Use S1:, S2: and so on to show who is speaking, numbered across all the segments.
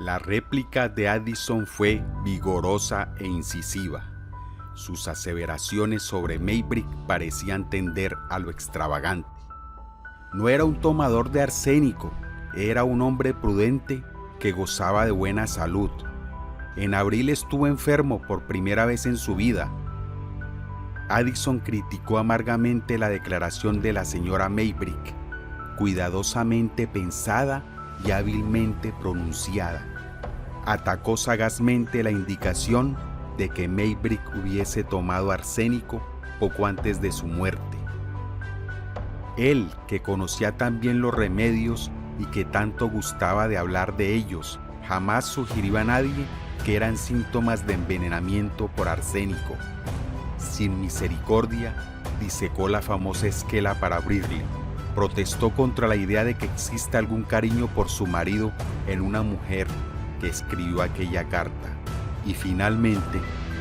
S1: La réplica de Addison fue vigorosa e incisiva. Sus aseveraciones sobre Maybrick parecían tender a lo extravagante. No era un tomador de arsénico, era un hombre prudente que gozaba de buena salud. En abril estuvo enfermo por primera vez en su vida. Addison criticó amargamente la declaración de la señora Maybrick, cuidadosamente pensada y hábilmente pronunciada. Atacó sagazmente la indicación de que Maybrick hubiese tomado arsénico poco antes de su muerte. Él, que conocía tan bien los remedios y que tanto gustaba de hablar de ellos, jamás sugirió a nadie que eran síntomas de envenenamiento por arsénico. Sin misericordia, disecó la famosa esquela para abrirle. Protestó contra la idea de que exista algún cariño por su marido en una mujer que escribió aquella carta. Y finalmente,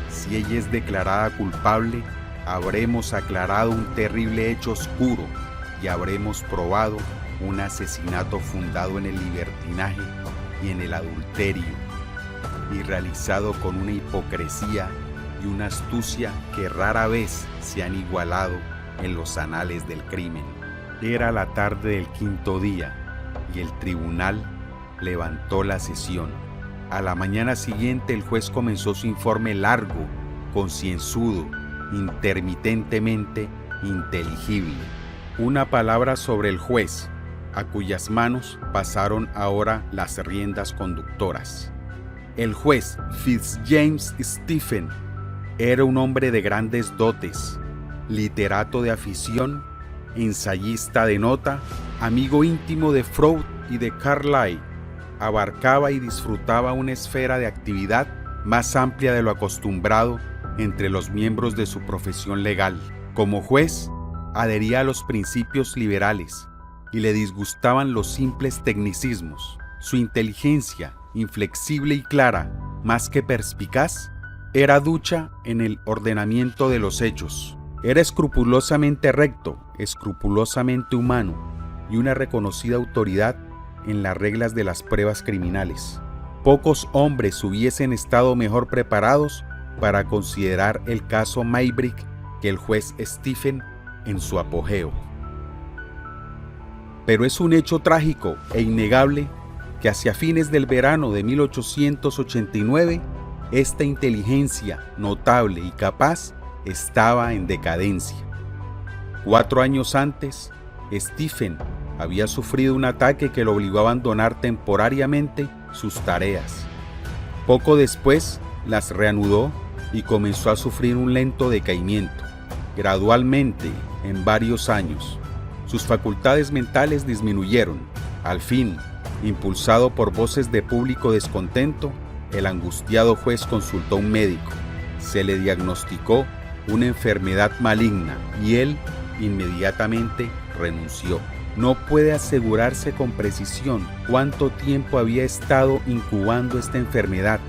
S1: si ella es declarada culpable, habremos aclarado un terrible hecho oscuro y habremos probado un asesinato fundado en el libertinaje y en el adulterio, y realizado con una hipocresía y una astucia que rara vez se han igualado en los anales del crimen. Era la tarde del quinto día y el tribunal levantó la sesión. A la mañana siguiente el juez comenzó su informe largo, concienzudo, intermitentemente inteligible. Una palabra sobre el juez, a cuyas manos pasaron ahora las riendas conductoras. El juez Fitzjames Stephen era un hombre de grandes dotes, literato de afición, ensayista de nota, amigo íntimo de Freud y de Carlyle. Abarcaba y disfrutaba una esfera de actividad más amplia de lo acostumbrado entre los miembros de su profesión legal. Como juez, adhería a los principios liberales y le disgustaban los simples tecnicismos. Su inteligencia, inflexible y clara, más que perspicaz, era ducha en el ordenamiento de los hechos. Era escrupulosamente recto, escrupulosamente humano y una reconocida autoridad en las reglas de las pruebas criminales. Pocos hombres hubiesen estado mejor preparados para considerar el caso Maybrick que el juez Stephen en su apogeo. Pero es un hecho trágico e innegable que hacia fines del verano de 1889 esta inteligencia notable y capaz estaba en decadencia. 4 años antes, Stephen había sufrido un ataque que lo obligó a abandonar temporariamente sus tareas. Poco después las reanudó y comenzó a sufrir un lento decaimiento. Gradualmente, en varios años, sus facultades mentales disminuyeron. Al fin, impulsado por voces de público descontento, el angustiado juez consultó a un médico. Se le diagnosticó una enfermedad maligna y él inmediatamente renunció. No puede asegurarse con precisión cuánto tiempo había estado incubando esta enfermedad,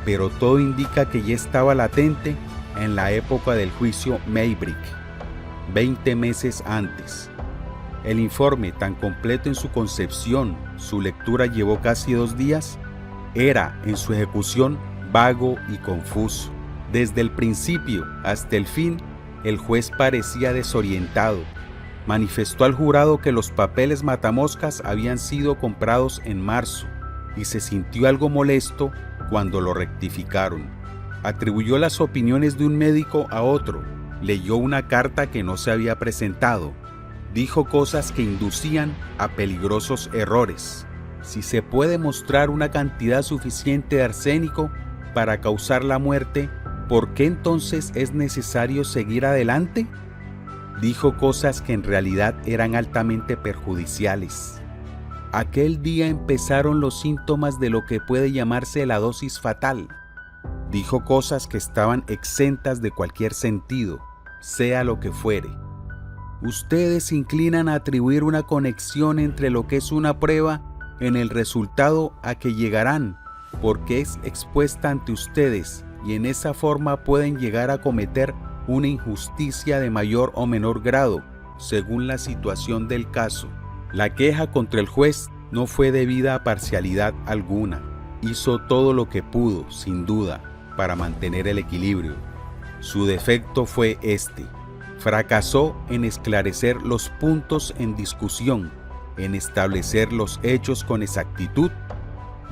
S1: pero todo indica que ya estaba latente en la época del juicio Maybrick, 20 meses antes. El informe, tan completo en su concepción, su lectura llevó casi 2 días, era en su ejecución vago y confuso. Desde el principio hasta el fin, el juez parecía desorientado. Manifestó al jurado que los papeles matamoscas habían sido comprados en marzo y se sintió algo molesto cuando lo rectificaron. Atribuyó las opiniones de un médico a otro, leyó una carta que no se había presentado, dijo cosas que inducían a peligrosos errores. Si se puede mostrar una cantidad suficiente de arsénico para causar la muerte, ¿por qué entonces es necesario seguir adelante? Dijo cosas que en realidad eran altamente perjudiciales. Aquel día empezaron los síntomas de lo que puede llamarse la dosis fatal. Dijo cosas que estaban exentas de cualquier sentido, sea lo que fuere. Ustedes se inclinan a atribuir una conexión entre lo que es una prueba en el resultado a que llegarán, porque es expuesta ante ustedes y en esa forma pueden llegar a cometer una injusticia de mayor o menor grado, según la situación del caso. La queja contra el juez no fue debida a parcialidad alguna. hizo todo lo que pudo, sin duda, para mantener el equilibrio. Su defecto fue este: fracasó en esclarecer los puntos en discusión, en establecer los hechos con exactitud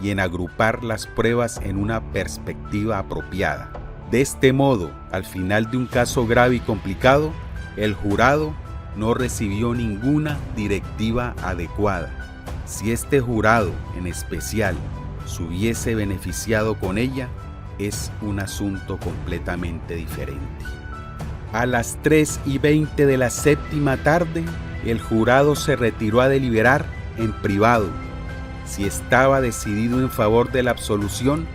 S1: y en agrupar las pruebas en una perspectiva apropiada. De este modo, al final de un caso grave y complicado, el jurado no recibió ninguna directiva adecuada. Si este jurado, en especial, se hubiese beneficiado con ella, es un asunto completamente diferente. A las 3:20 de la séptima tarde, el jurado se retiró a deliberar en privado. Si estaba decidido en favor de la absolución,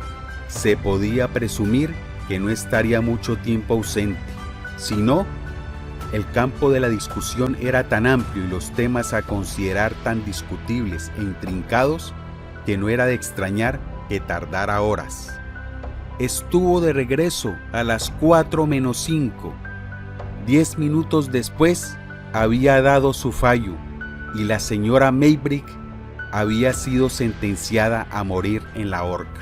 S1: se podía presumir que no estaría mucho tiempo ausente. Si no, el campo de la discusión era tan amplio y los temas a considerar tan discutibles e intrincados que no era de extrañar que tardara horas. Estuvo de regreso a las 4:05. 10 minutos después había dado su fallo y la señora Maybrick había sido sentenciada a morir en la horca.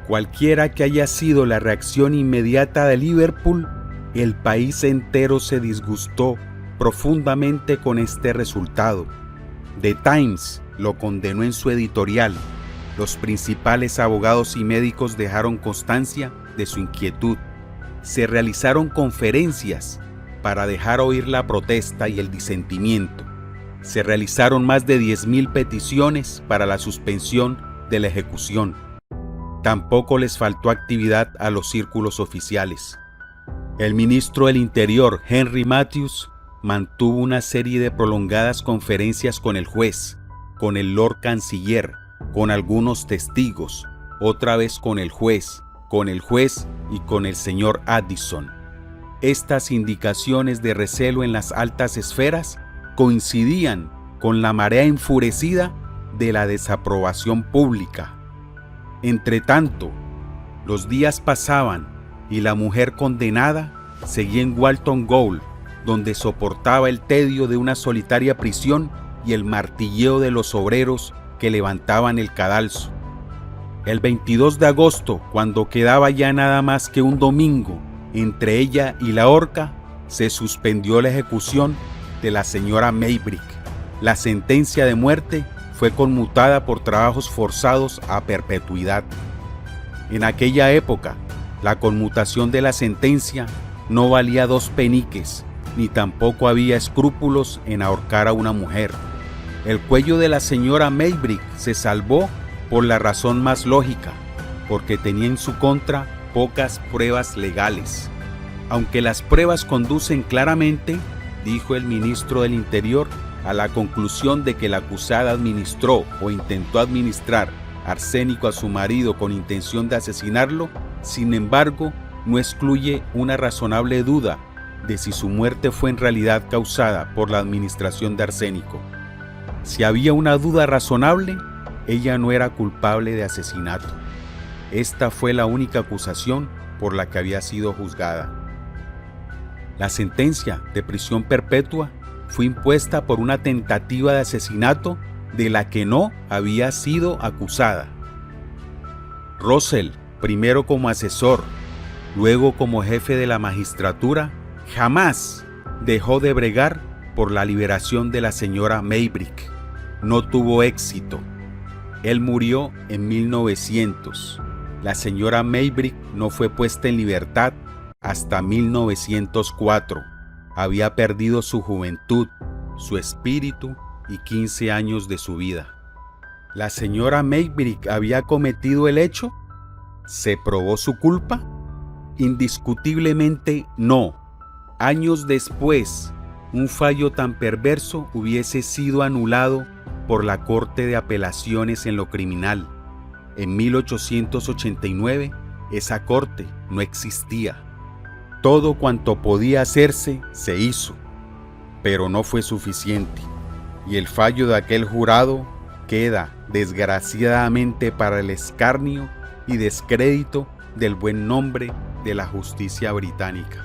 S1: Cualquiera que haya sido la reacción inmediata de Liverpool, el país entero se disgustó profundamente con este resultado. The Times lo condenó en su editorial. Los principales abogados y médicos dejaron constancia de su inquietud. Se realizaron conferencias para dejar oír la protesta y el disentimiento. Se realizaron más de 10.000 peticiones para la suspensión de la ejecución. Tampoco les faltó actividad a los círculos oficiales. El ministro del Interior, Henry Matthews, mantuvo una serie de prolongadas conferencias con el juez, con el Lord Canciller, con algunos testigos, otra vez con el juez y con el señor Addison. Estas indicaciones de recelo en las altas esferas coincidían con la marea enfurecida de la desaprobación pública. Entretanto, los días pasaban y la mujer condenada seguía en Walton Gaol, donde soportaba el tedio de una solitaria prisión y el martilleo de los obreros que levantaban el cadalso. El 22 de agosto, cuando quedaba ya nada más que un domingo entre ella y la horca, se suspendió la ejecución de la señora Maybrick. La sentencia de muerte fue conmutada por trabajos forzados a perpetuidad. En aquella época, la conmutación de la sentencia no valía 2 peniques, ni tampoco había escrúpulos en ahorcar a una mujer. El cuello de la señora Maybrick se salvó por la razón más lógica, porque tenía en su contra pocas pruebas legales. Aunque las pruebas conducen claramente, dijo el ministro del Interior, a la conclusión de que la acusada administró o intentó administrar arsénico a su marido con intención de asesinarlo, sin embargo, no excluye una razonable duda de si su muerte fue en realidad causada por la administración de arsénico. Si había una duda razonable, ella no era culpable de asesinato. Esta fue la única acusación por la que había sido juzgada. La sentencia de prisión perpetua fue impuesta por una tentativa de asesinato de la que no había sido acusada. Russell, primero como asesor, luego como jefe de la magistratura, jamás dejó de bregar por la liberación de la señora Maybrick. No tuvo éxito. Él murió en 1900. La señora Maybrick no fue puesta en libertad hasta 1904. Había perdido su juventud, su espíritu y 15 años de su vida. ¿La señora Maybrick había cometido el hecho? ¿Se probó su culpa? Indiscutiblemente no. Años después, un fallo tan perverso hubiese sido anulado por la Corte de Apelaciones en lo criminal. En 1889, esa corte no existía. Todo cuanto podía hacerse, se hizo, pero no fue suficiente, y el fallo de aquel jurado queda, desgraciadamente, para el escarnio y descrédito del buen nombre de la justicia británica.